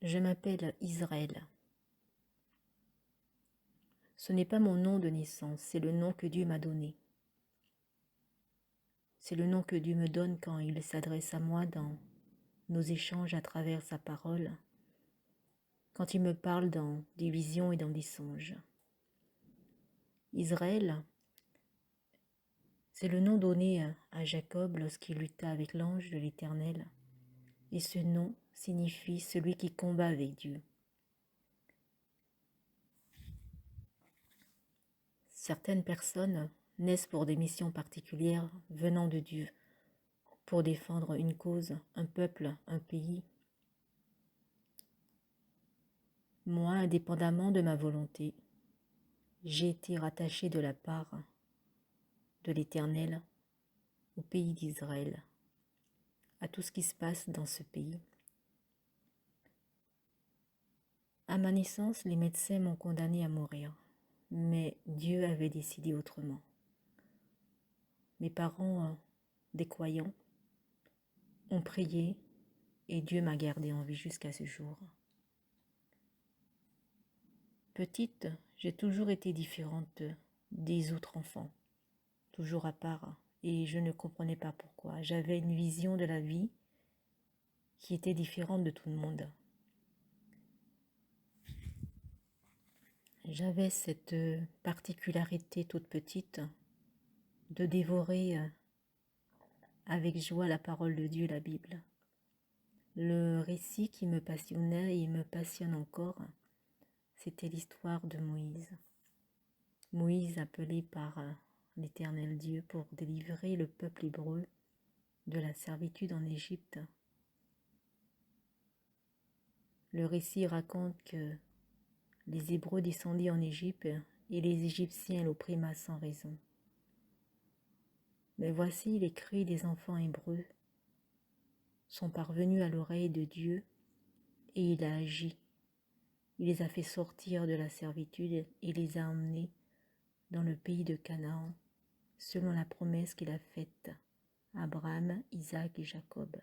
Je m'appelle Israël. Ce n'est pas mon nom de naissance, c'est le nom que Dieu m'a donné. C'est le nom que Dieu me donne quand il s'adresse à moi dans nos échanges à travers sa parole, quand il me parle dans des visions et dans des songes. Israël, c'est le nom donné à Jacob lorsqu'il lutta avec l'ange de l'Éternel, et ce nom signifie celui qui combat avec Dieu. Certaines personnes naissent pour des missions particulières venant de Dieu, pour défendre une cause, un peuple, un pays. Moi, indépendamment de ma volonté, j'ai été rattaché de la part de l'Éternel au pays d'Israël, à tout ce qui se passe dans ce pays. À ma naissance, les médecins m'ont condamné à mourir, mais Dieu avait décidé autrement. Mes parents, des croyants, ont prié et Dieu m'a gardé en vie jusqu'à ce jour. Petite, j'ai toujours été différente des autres enfants, toujours à part, et je ne comprenais pas pourquoi. J'avais une vision de la vie qui était différente de tout le monde. J'avais cette particularité toute petite de dévorer avec joie la parole de Dieu, la Bible. Le récit qui me passionnait et me passionne encore, c'était l'histoire de Moïse. Moïse appelé par l'Éternel Dieu pour délivrer le peuple hébreu de la servitude en Égypte. Le récit raconte que les Hébreux descendirent en Égypte et les Égyptiens l'opprimèrent sans raison. Mais voici les cris des enfants hébreux sont parvenus à l'oreille de Dieu et il a agi. Il les a fait sortir de la servitude et les a emmenés dans le pays de Canaan, selon la promesse qu'il a faite à Abraham, Isaac et Jacob.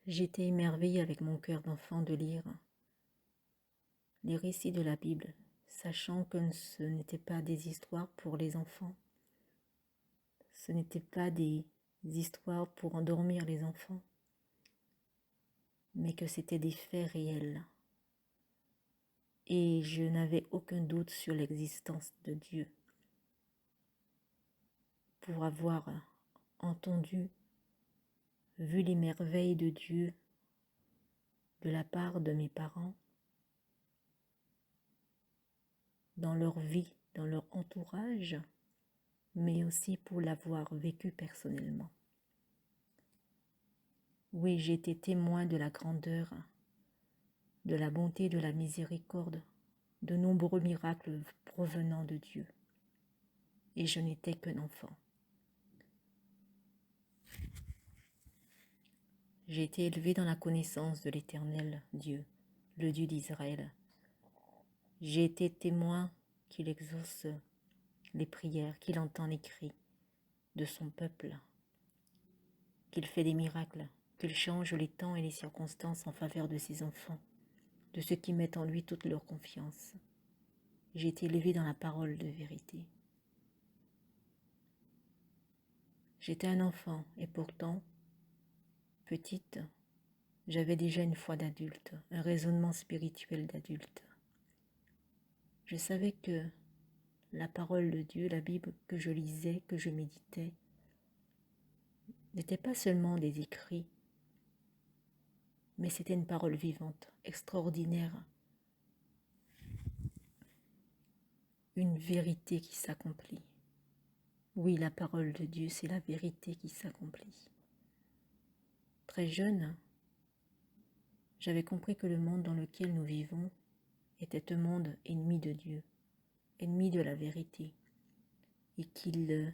J'étais émerveillée avec mon cœur d'enfant de lire les récits de la Bible, sachant que ce n'étaient pas des histoires pour les enfants. Ce n'étaient pas des histoires pour endormir les enfants, mais que c'était des faits réels. Et je n'avais aucun doute sur l'existence de Dieu. Pour avoir entendu, vu les merveilles de Dieu de la part de mes parents, dans leur vie, dans leur entourage, mais aussi pour l'avoir vécu personnellement. Oui, j'ai été témoin de la grandeur, de la bonté, de la miséricorde, de nombreux miracles provenant de Dieu. Et je n'étais qu'un enfant. J'ai été élevé dans la connaissance de l'Éternel Dieu, le Dieu d'Israël. J'ai été témoin qu'il exauce les prières, qu'il entend les cris de son peuple, qu'il fait des miracles, qu'il change les temps et les circonstances en faveur de ses enfants, de ceux qui mettent en lui toute leur confiance. J'ai été élevé dans la parole de vérité. J'étais un enfant et pourtant, petite, j'avais déjà une foi d'adulte, un raisonnement spirituel d'adulte. Je savais que la parole de Dieu, la Bible que je lisais, que je méditais, n'était pas seulement des écrits, mais c'était une parole vivante, extraordinaire, une vérité qui s'accomplit. Oui, la parole de Dieu, c'est la vérité qui s'accomplit. Très jeune, j'avais compris que le monde dans lequel nous vivons était un monde ennemi de Dieu, ennemi de la vérité, et qu'il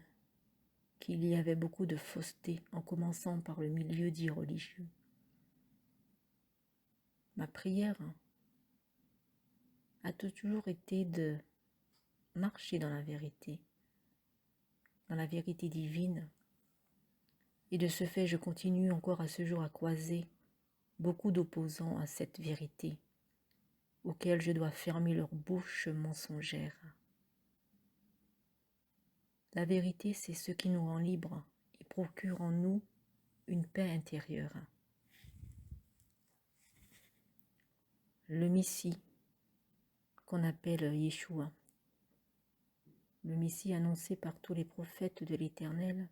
y avait beaucoup de fausseté, en commençant par le milieu dit religieux. Ma prière a toujours été de marcher dans la vérité divine, Et de ce fait, je continue encore à ce jour à croiser beaucoup d'opposants à cette vérité, auxquels je dois fermer leur bouche mensongère. La vérité, c'est ce qui nous rend libres et procure en nous une paix intérieure. Le Messie, qu'on appelle Yeshua, le Messie annoncé par tous les prophètes de l'Éternel,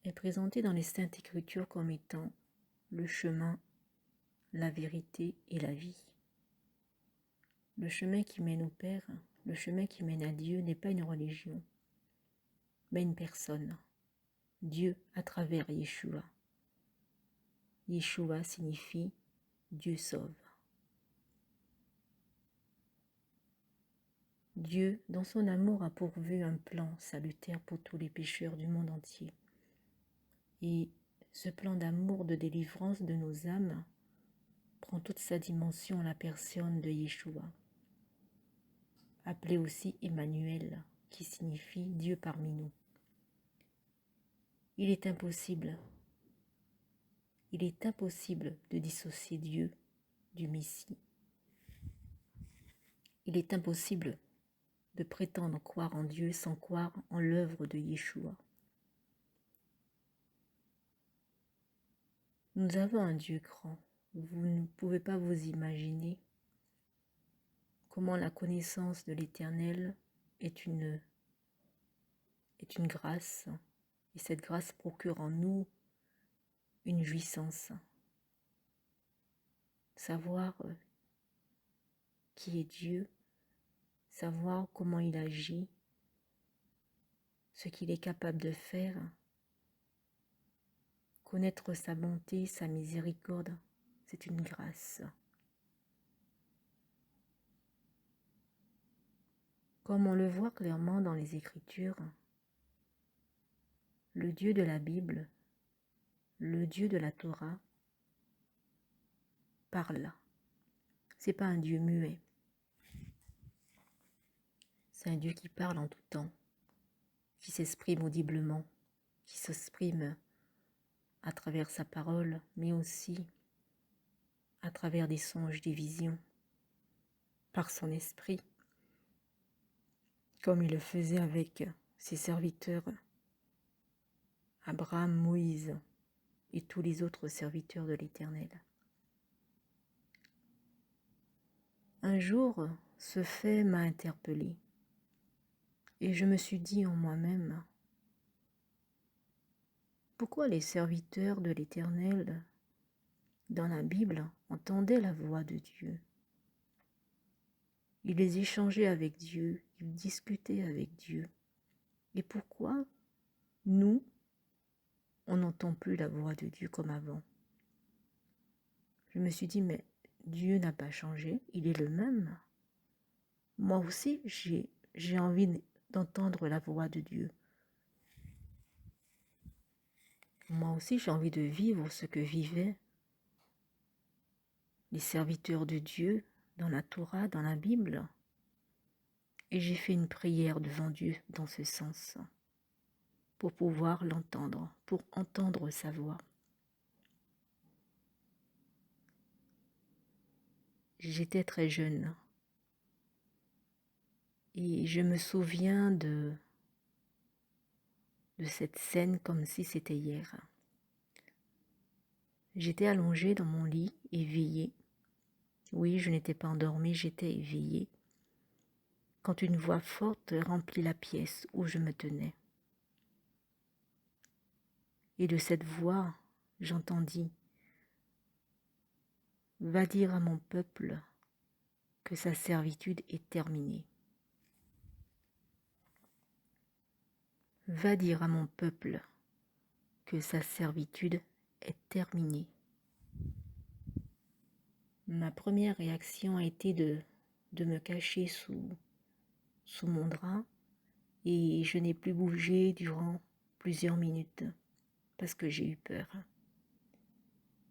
est présenté dans les Saintes Écritures comme étant le chemin, la vérité et la vie. Le chemin qui mène au Père, le chemin qui mène à Dieu n'est pas une religion, mais une personne, Dieu à travers Yeshua. Yeshua signifie Dieu sauve. Dieu, dans son amour, a pourvu un plan salutaire pour tous les pécheurs du monde entier. Et ce plan d'amour, de délivrance de nos âmes, prend toute sa dimension à la personne de Yeshua, appelé aussi Emmanuel, qui signifie Dieu parmi nous. Il est impossible de dissocier Dieu du Messie. Il est impossible de prétendre croire en Dieu sans croire en l'œuvre de Yeshua. Nous avons un Dieu grand. Vous ne pouvez pas vous imaginer comment la connaissance de l'Éternel est une grâce, et cette grâce procure en nous une jouissance. Savoir qui est Dieu, savoir comment il agit, ce qu'il est capable de faire, connaître sa bonté, sa miséricorde, c'est une grâce. Comme on le voit clairement dans les Écritures, le Dieu de la Bible, le Dieu de la Torah, parle. C'est pas un Dieu muet. C'est un Dieu qui parle en tout temps, qui s'exprime audiblement, qui s'exprime à travers sa parole, mais aussi à travers des songes, des visions, par son esprit, comme il le faisait avec ses serviteurs, Abraham, Moïse et tous les autres serviteurs de l'Éternel. Un jour, ce fait m'a interpellée et je me suis dit en moi-même, pourquoi les serviteurs de l'Éternel dans la Bible entendaient la voix de Dieu? Ils échangeaient avec Dieu, ils discutaient avec Dieu. Et pourquoi nous, on n'entend plus la voix de Dieu comme avant? Je me suis dit, mais Dieu n'a pas changé, il est le même. Moi aussi, j'ai envie d'entendre la voix de Dieu. Moi aussi, j'ai envie de vivre ce que vivaient les serviteurs de Dieu dans la Torah, dans la Bible. Et j'ai fait une prière devant Dieu dans ce sens, pour pouvoir l'entendre, pour entendre sa voix. J'étais très jeune et je me souviens de cette scène comme si c'était hier. J'étais allongée dans mon lit, éveillée. Oui, je n'étais pas endormie, j'étais éveillée, quand une voix forte remplit la pièce où je me tenais. Et de cette voix, j'entendis: « Va dire à mon peuple que sa servitude est terminée. Va dire à mon peuple que sa servitude est terminée. » Ma première réaction a été de me cacher sous mon drap, et je n'ai plus bougé durant plusieurs minutes parce que j'ai eu peur.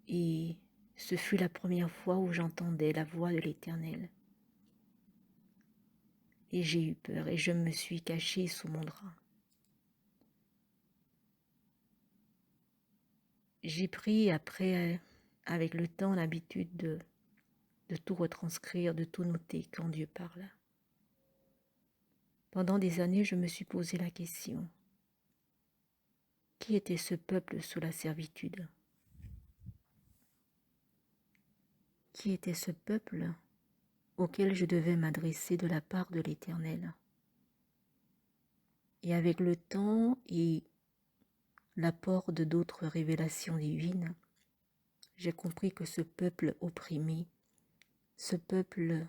Et ce fut la première fois où j'entendais la voix de l'Éternel. Et j'ai eu peur et je me suis cachée sous mon drap. j'ai pris après, avec le temps, l'habitude de tout retranscrire, de tout noter quand Dieu parle. Pendant des années, je me suis posé la question, qui était ce peuple sous la servitude? Qui était ce peuple auquel je devais m'adresser de la part de l'Éternel? Et avec le temps et l'apport de d'autres révélations divines, j'ai compris que ce peuple opprimé, ce peuple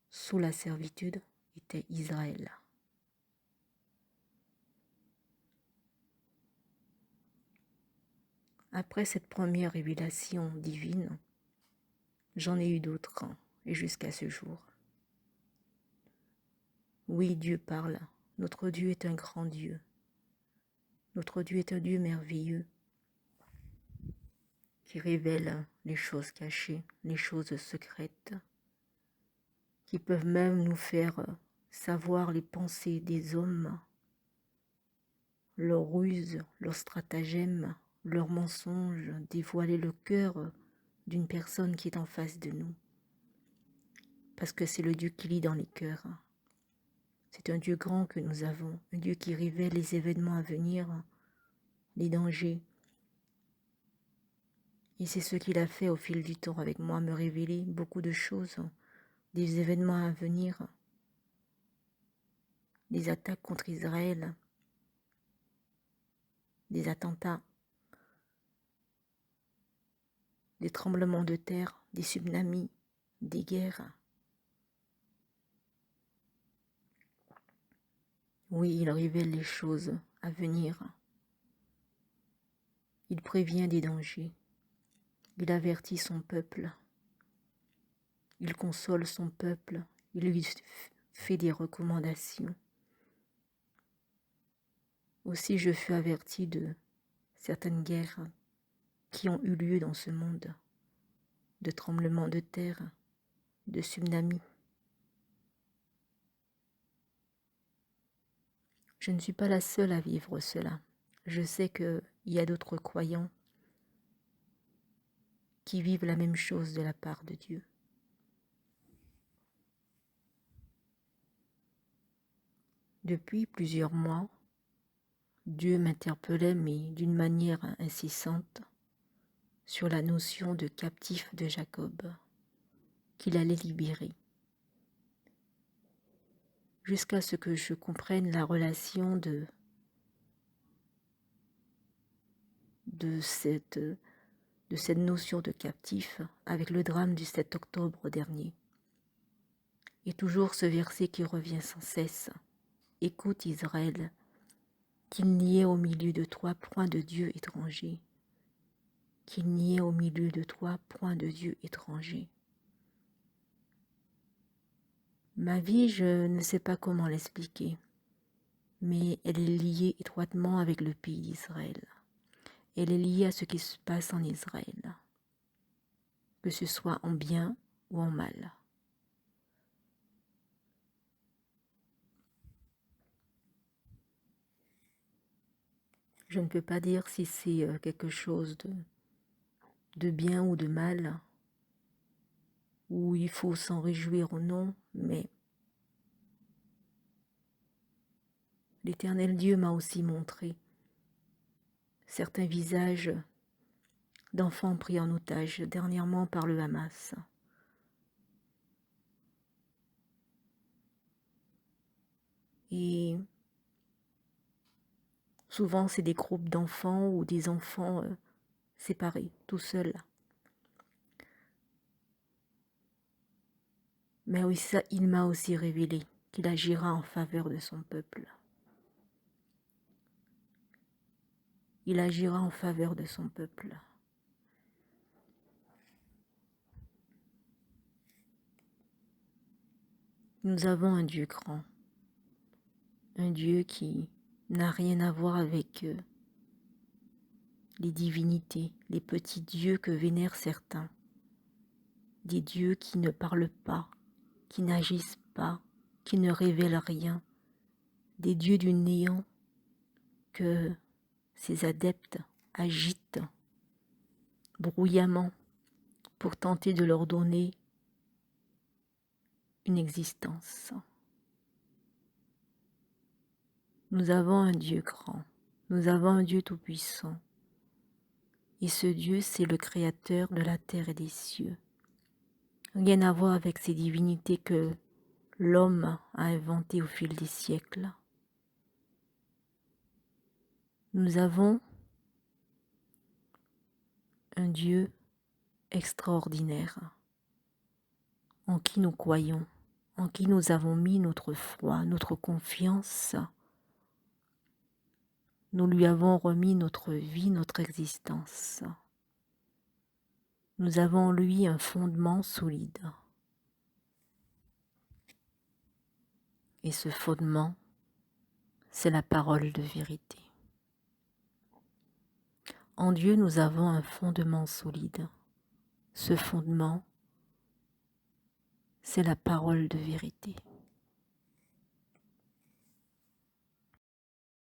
sous la servitude était Israël. Après cette première révélation divine, j'en ai eu d'autres, et jusqu'à ce jour. Oui, Dieu parle. Notre Dieu est un grand Dieu. Notre Dieu est un Dieu merveilleux qui révèle les choses cachées, les choses secrètes, qui peuvent même nous faire savoir les pensées des hommes, leurs ruses, leurs stratagèmes, leurs mensonges, dévoiler le cœur d'une personne qui est en face de nous. Parce que c'est le Dieu qui lit dans les cœurs. C'est un Dieu grand que nous avons, un Dieu qui révèle les événements à venir, les dangers. Et c'est ce qu'il a fait au fil du temps avec moi, me révéler beaucoup de choses, des événements à venir, des attaques contre Israël, des attentats, des tremblements de terre, des tsunamis, des guerres. Oui, il révèle les choses à venir. Il prévient des dangers. Il avertit son peuple. Il console son peuple. Il lui fait des recommandations. Aussi, je fus averti de certaines guerres qui ont eu lieu dans ce monde, de tremblements de terre, de tsunamis. Je ne suis pas la seule à vivre cela. Je sais qu'il y a d'autres croyants qui vivent la même chose de la part de Dieu. Depuis plusieurs mois, Dieu m'interpellait, mais d'une manière incessante, sur la notion de captif de Jacob, qu'il allait libérer, jusqu'à ce que je comprenne la relation de cette notion de captif avec le drame du 7 octobre dernier. Et toujours ce verset qui revient sans cesse. Écoute Israël, qu'il n'y ait au milieu de toi point de Dieu étranger. Qu'il n'y ait au milieu de toi point de Dieu étranger. Ma vie, je ne sais pas comment l'expliquer, mais elle est liée étroitement avec le pays d'Israël. Elle est liée à ce qui se passe en Israël, que ce soit en bien ou en mal. Je ne peux pas dire si c'est quelque chose de bien ou de mal, où il faut s'en réjouir ou non, mais l'Éternel Dieu m'a aussi montré certains visages d'enfants pris en otage dernièrement par le Hamas. Et souvent, c'est des groupes d'enfants ou des enfants séparés, tout seuls. Mais oui, ça, il m'a aussi révélé qu'il agira en faveur de son peuple. Il agira en faveur de son peuple. Nous avons un Dieu grand, un Dieu qui n'a rien à voir avec les divinités, les petits dieux que vénèrent certains, des dieux qui ne parlent pas, qui n'agissent pas, qui ne révèlent rien, des dieux du néant que ces adeptes agitent bruyamment pour tenter de leur donner une existence. Nous avons un Dieu grand, nous avons un Dieu tout-puissant. Et ce Dieu, c'est le créateur de la terre et des cieux. Rien à voir avec ces divinités que l'homme a inventées au fil des siècles. Nous avons un Dieu extraordinaire en qui nous croyons, en qui nous avons mis notre foi, notre confiance. Nous lui avons remis notre vie, notre existence. Nous avons en lui un fondement solide. Et ce fondement, c'est la parole de vérité. En Dieu, nous avons un fondement solide. Ce fondement, c'est la parole de vérité.